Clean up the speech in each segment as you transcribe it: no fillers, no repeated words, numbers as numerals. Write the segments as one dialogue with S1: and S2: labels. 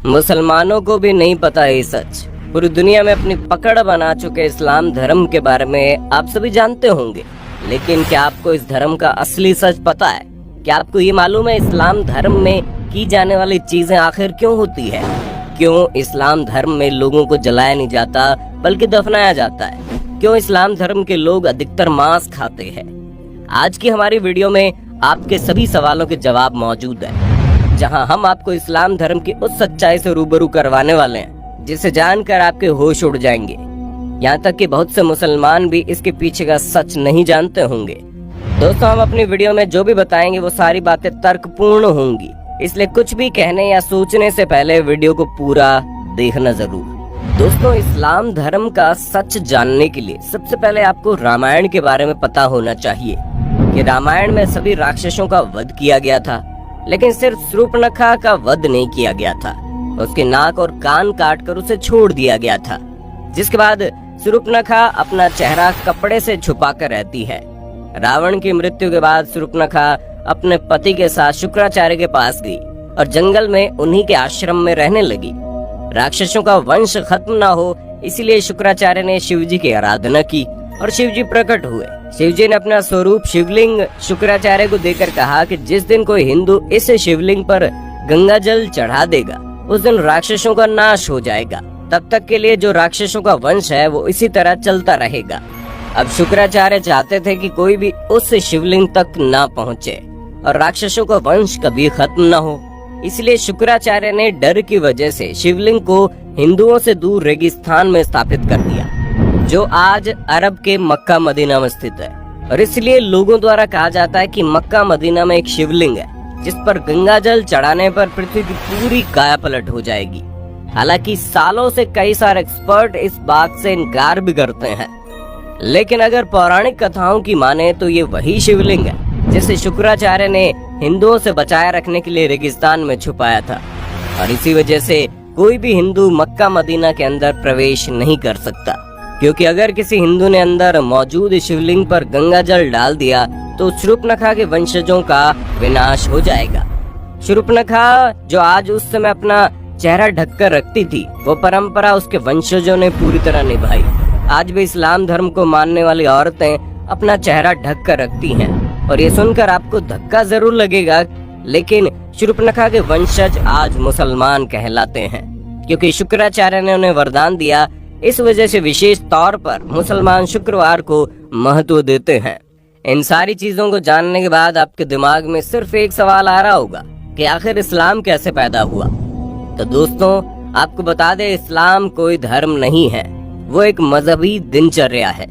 S1: मुसलमानों को भी नहीं पता ये सच। पूरी दुनिया में अपनी पकड़ बना चुके इस्लाम धर्म के बारे में आप सभी जानते होंगे, लेकिन क्या आपको इस धर्म का असली सच पता है? क्या आपको ये मालूम है इस्लाम धर्म में की जाने वाली चीजें आखिर क्यों होती है? क्यों इस्लाम धर्म में लोगों को जलाया नहीं जाता बल्कि दफनाया जाता है? क्यों इस्लाम धर्म के लोग अधिकतर मांस खाते हैं? आज की हमारी वीडियो में आपके सभी सवालों के जवाब मौजूद है, जहां हम आपको इस्लाम धर्म की उस सच्चाई से रूबरू करवाने वाले हैं जिसे जानकर आपके होश उड़ जाएंगे। यहाँ तक कि बहुत से मुसलमान भी इसके पीछे का सच नहीं जानते होंगे। दोस्तों, हम अपनी वीडियो में जो भी बताएंगे वो सारी बातें तर्कपूर्ण होंगी, इसलिए कुछ भी कहने या सोचने से पहले वीडियो को पूरा देखना जरूर। दोस्तों, इस्लाम धर्म का सच जानने के लिए सबसे पहले आपको रामायण के बारे में पता होना चाहिए कि रामायण में सभी राक्षसों का वध किया गया था, लेकिन सिर्फ शूर्पणखा का वध नहीं किया गया था। उसके नाक और कान काटकर उसे छोड़ दिया गया था, जिसके बाद शूर्पणखा अपना चेहरा कपड़े से छुपाकर रहती है। रावण की मृत्यु के बाद शूर्पणखा अपने पति के साथ शुक्राचार्य के पास गई और जंगल में उन्हीं के आश्रम में रहने लगी। राक्षसों का वंश खत्म ना हो, इसीलिए शुक्राचार्य ने शिव जी की आराधना की और शिव जी प्रकट हुए। शिव जी ने अपना स्वरूप शिवलिंग शुक्राचार्य को देकर कहा कि जिस दिन कोई हिंदू इस शिवलिंग पर गंगा जल चढ़ा देगा, उस दिन राक्षसों का नाश हो जाएगा। तब तक के लिए जो राक्षसों का वंश है वो इसी तरह चलता रहेगा। अब शुक्राचार्य चाहते थे कि कोई भी उस शिवलिंग तक ना पहुँचे और राक्षसों का वंश कभी खत्म न हो, इसलिए शुक्राचार्य ने डर की वजह से शिवलिंग को हिंदुओं से दूर रेगिस्तान में स्थापित कर दिया, जो आज अरब के मक्का मदीना में स्थित है। और इसलिए लोगों द्वारा कहा जाता है कि मक्का मदीना में एक शिवलिंग है जिस पर गंगा जल चढ़ाने पर पृथ्वी की पूरी काया पलट हो जाएगी। हालांकि सालों से कई सारे एक्सपर्ट इस बात से इनकार भी करते हैं, लेकिन अगर पौराणिक कथाओं की माने तो ये वही शिवलिंग है जिसे शुक्राचार्य ने हिंदुओं से बचाए रखने के लिए रेगिस्तान में छुपाया था। और इसी वजह से कोई भी हिंदू मक्का मदीना के अंदर प्रवेश नहीं कर सकता, क्योंकि अगर किसी हिंदू ने अंदर मौजूद शिवलिंग पर गंगा जल डाल दिया तो शूर्पणखा के वंशजों का विनाश हो जाएगा। शूर्पणखा जो आज उस समय अपना चेहरा ढककर रखती थी, वो परंपरा उसके वंशजों ने पूरी तरह निभाई। आज भी इस्लाम धर्म को मानने वाली औरतें अपना चेहरा ढक कर रखती हैं। और ये सुनकर आपको धक्का जरूर लगेगा, लेकिन शूर्पणखा के वंशज आज मुसलमान कहलाते हैं, क्योंकि शुक्राचार्य ने उन्हें वरदान दिया। इस वजह से विशेष तौर पर मुसलमान शुक्रवार को महत्व देते हैं। इन सारी चीजों को जानने के बाद आपके दिमाग में सिर्फ एक सवाल आ रहा होगा कि आखिर इस्लाम कैसे पैदा हुआ। तो दोस्तों, आपको बता दें, इस्लाम कोई धर्म नहीं है, वो एक मजहबी दिनचर्या है।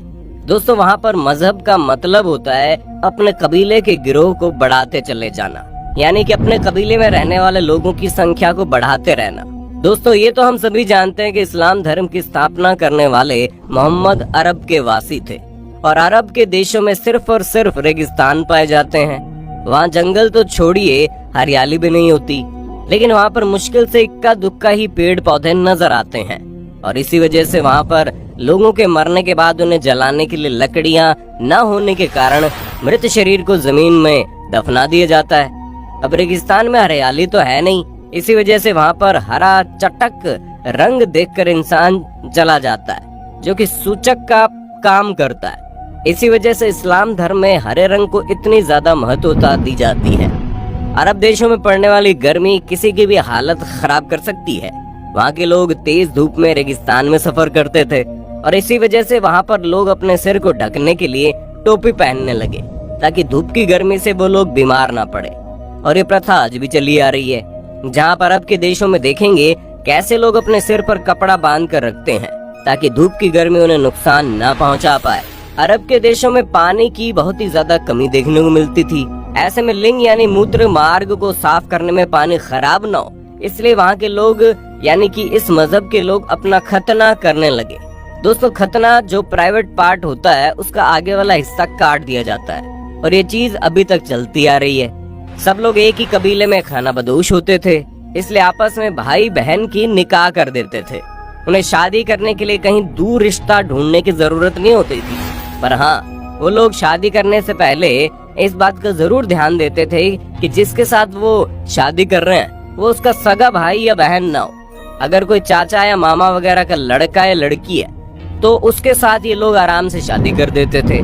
S1: दोस्तों, वहाँ पर मजहब का मतलब होता है अपने कबीले के गिरोह को बढ़ाते चले जाना, यानी कि अपने कबीले में रहने वाले लोगों की संख्या को बढ़ाते रहना। दोस्तों, ये तो हम सभी जानते हैं कि इस्लाम धर्म की स्थापना करने वाले मोहम्मद अरब के वासी थे, और अरब के देशों में सिर्फ और सिर्फ रेगिस्तान पाए जाते हैं। वहाँ जंगल तो छोड़िए, हरियाली भी नहीं होती, लेकिन वहाँ पर मुश्किल से इक्का दुक्का ही पेड़ पौधे नजर आते हैं। और इसी वजह से वहाँ पर लोगों के मरने के बाद उन्हें जलाने के लिए लकड़ियाँ न होने के कारण मृत शरीर को जमीन में दफना दिया जाता है। अब रेगिस्तान में हरियाली तो है नहीं, इसी वजह से वहाँ पर हरा चटक रंग देखकर इंसान चला जाता है, जो कि सूचक का काम करता है। इसी वजह से इस्लाम धर्म में हरे रंग को इतनी ज्यादा महत्वता दी जाती है। अरब देशों में पड़ने वाली गर्मी किसी की भी हालत खराब कर सकती है। वहाँ के लोग तेज धूप में रेगिस्तान में सफर करते थे, और इसी वजह से वहाँ पर लोग अपने सिर को ढकने के लिए टोपी पहनने लगे, ताकि धूप की गर्मी से वो लोग बीमार ना पड़े। और ये प्रथा आज भी चली आ रही है, जहाँ पर अरब के देशों में देखेंगे कैसे लोग अपने सिर पर कपड़ा बांध कर रखते हैं, ताकि धूप की गर्मी उन्हें नुकसान न पहुँचा पाए। अरब के देशों में पानी की बहुत ही ज्यादा कमी देखने को मिलती थी। ऐसे में लिंग यानी मूत्र मार्ग को साफ करने में पानी खराब न हो, इसलिए वहाँ के लोग यानी कि इस मजहब के लोग अपना खतना करने लगे। दोस्तों, खतना जो प्राइवेट पार्ट होता है उसका आगे वाला हिस्सा काट दिया जाता है, और ये चीज अभी तक चलती आ रही है। सब लोग एक ही कबीले में खानाबदोश होते थे, इसलिए आपस में भाई बहन की निकाह कर देते थे। उन्हें शादी करने के लिए कहीं दूर रिश्ता ढूंढने की जरूरत नहीं होती थी, पर हाँ, वो लोग शादी करने से पहले इस बात का जरूर ध्यान देते थे कि जिसके साथ वो शादी कर रहे हैं वो उसका सगा भाई या बहन ना हो, अगर कोई चाचा या मामा वगैरह का लड़का या लड़की है तो उसके साथ ये लोग आराम से शादी कर देते थे।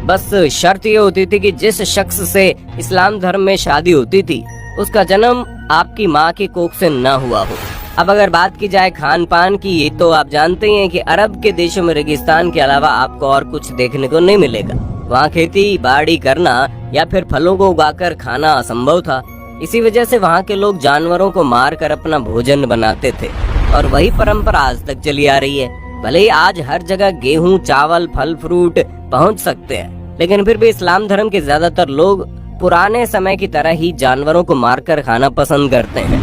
S1: बस शर्त ये होती थी कि जिस शख्स से इस्लाम धर्म में शादी होती थी उसका जन्म आपकी माँ की कोख से न हुआ हो। अब अगर बात की जाए खान पान की, तो आप जानते ही हैं कि अरब के देशों में रेगिस्तान के अलावा आपको और कुछ देखने को नहीं मिलेगा। वहाँ खेती बाड़ी करना या फिर फलों को उगाकर खाना असंभव था। इसी वजह से वहाँ के लोग जानवरों को मार कर अपना भोजन बनाते थे और वही परंपरा आज तक चली आ रही है। भले ही आज हर जगह गेहूं, चावल, फल फ्रूट पहुँच सकते हैं, लेकिन फिर भी इस्लाम धर्म के ज्यादातर लोग पुराने समय की तरह ही जानवरों को मारकर खाना पसंद करते हैं।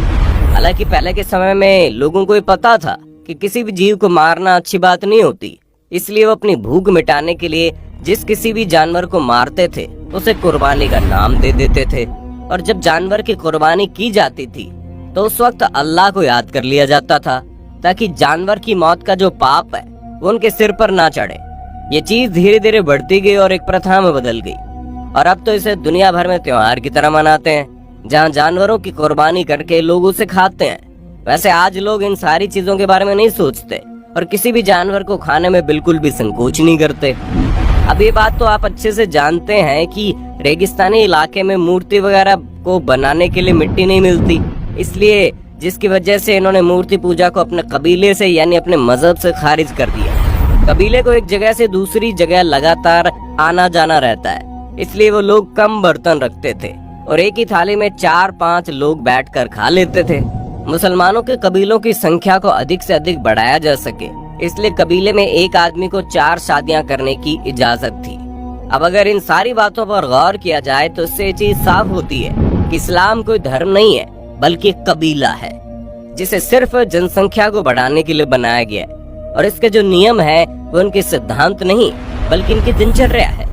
S1: हालांकि पहले के समय में लोगों को ये पता था कि किसी भी जीव को मारना अच्छी बात नहीं होती, इसलिए वो अपनी भूख मिटाने के लिए जिस किसी भी जानवर को मारते थे उसे कुर्बानी का नाम दे देते थे। और जब जानवर की कुर्बानी की जाती थी तो उस वक्त अल्लाह को याद कर लिया जाता था, ताकि जानवर की मौत का जो पाप है वो उनके सिर पर ना चढ़े। ये चीज धीरे धीरे बढ़ती गई और एक प्रथा में बदल गई, और अब तो इसे दुनिया भर में त्योहार की तरह मनाते हैं, जहाँ जानवरों की कुर्बानी करके लोग उसे खाते हैं। वैसे आज लोग इन सारी चीजों के बारे में नहीं सोचते और किसी भी जानवर को खाने में बिल्कुल भी संकोच नहीं करते। अब ये बात तो आप अच्छे से जानते हैं कि रेगिस्तानी इलाके में मूर्ति वगैरह को बनाने के लिए मिट्टी नहीं मिलती, इसलिए जिसकी वजह से इन्होंने मूर्ति पूजा को अपने कबीले से यानी अपने मजहब से खारिज कर दिया। कबीले को एक जगह से दूसरी जगह लगातार आना जाना रहता है, इसलिए वो लोग कम बर्तन रखते थे और एक ही थाली में 4-5 लोग बैठकर खा लेते थे। मुसलमानों के कबीलों की संख्या को अधिक से अधिक बढ़ाया जा सके, इसलिए कबीले में एक आदमी को 4 शादियां करने की इजाजत थी। अब अगर इन सारी बातों पर गौर किया जाए तो इससे ये चीज साफ होती है कि इस्लाम कोई धर्म नहीं है बल्कि एक कबीला है, जिसे सिर्फ जनसंख्या को बढ़ाने के लिए बनाया गया है। और इसके जो नियम है वो उनके सिद्धांत नहीं बल्कि इनकी दिनचर्या है।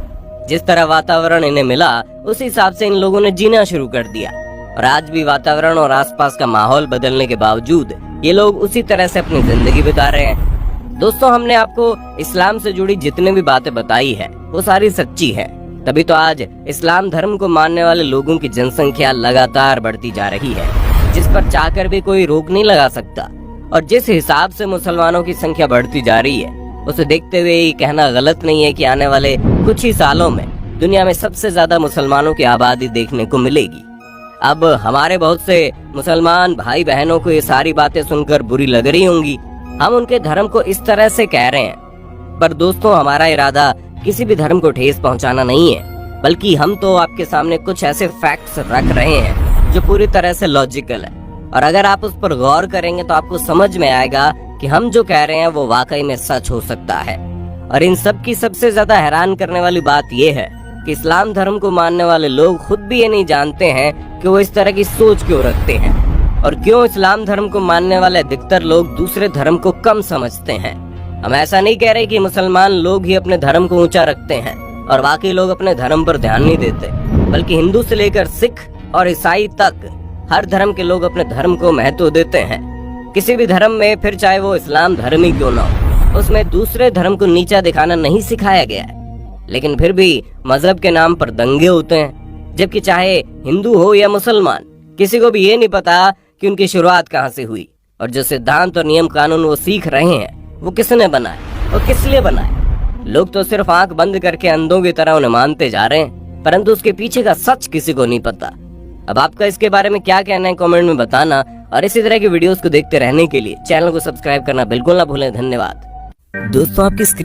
S1: जिस तरह वातावरण इन्हें मिला उस हिसाब से इन लोगों ने जीना शुरू कर दिया, और आज भी वातावरण और आसपास का माहौल बदलने के बावजूद ये लोग उसी तरह से अपनी जिंदगी बिता रहे हैं। दोस्तों, हमने आपको इस्लाम से जुड़ी जितने भी बातें बताई है वो सारी सच्ची है, तभी तो आज इस्लाम धर्म को मानने वाले लोगों की जनसंख्या लगातार बढ़ती जा रही है, जिस पर चाहकर भी कोई रोक नहीं लगा सकता। और जिस हिसाब से मुसलमानों की संख्या बढ़ती जा रही है उसे देखते हुए ये कहना गलत नहीं है कि आने वाले कुछ ही सालों में दुनिया में सबसे ज्यादा मुसलमानों की आबादी देखने को मिलेगी। अब हमारे बहुत से मुसलमान भाई बहनों को ये सारी बातें सुनकर बुरी लग रही होंगी, हम उनके धर्म को इस तरह से कह रहे हैं, पर दोस्तों हमारा इरादा किसी भी धर्म को ठेस पहुंचाना नहीं है, बल्कि हम तो आपके सामने कुछ ऐसे फैक्ट्स रख रहे हैं जो पूरी तरह से लॉजिकल है, और अगर आप उस पर गौर करेंगे तो आपको समझ में आएगा कि हम जो कह रहे हैं वो वाकई में सच हो सकता है। और इन सब की सबसे ज्यादा हैरान करने वाली बात ये है कि इस्लाम धर्म को मानने वाले लोग खुद भी ये नहीं जानते हैं कि वो इस तरह की सोच क्यों रखते हैं, और क्यों इस्लाम धर्म को मानने वाले अधिकतर लोग दूसरे धर्म को कम समझते हैं। हम ऐसा नहीं कह रहे कि मुसलमान लोग ही अपने धर्म को ऊंचा रखते हैं और बाकी लोग अपने धर्म पर ध्यान नहीं देते, बल्कि हिंदू से लेकर सिख और ईसाई तक हर धर्म के लोग अपने धर्म को महत्व देते हैं। किसी भी धर्म में, फिर चाहे वो इस्लाम धर्म ही क्यों ना हो, उसमें दूसरे धर्म को नीचा दिखाना नहीं सिखाया गया है। लेकिन फिर भी मजहब के नाम पर दंगे होते हैं, जबकि चाहे हिंदू हो या मुसलमान, किसी को भी ये नहीं पता कि उनकी शुरुआत कहाँ से हुई, और जो सिद्धांत और नियम कानून वो सीख रहे हैं वो किसने बनाए और किस लिए बनाए। लोग तो सिर्फ आंख बंद करके अंधों की तरह उन्हें मानते जा रहे हैं, परंतु उसके पीछे का सच किसी को नहीं पता। अब आपका इसके बारे में क्या कहना है कमेंट में बताना, और इसी तरह की वीडियोस को देखते रहने के लिए चैनल को सब्सक्राइब करना बिल्कुल ना भूलें। धन्यवाद दोस्तों। आपकी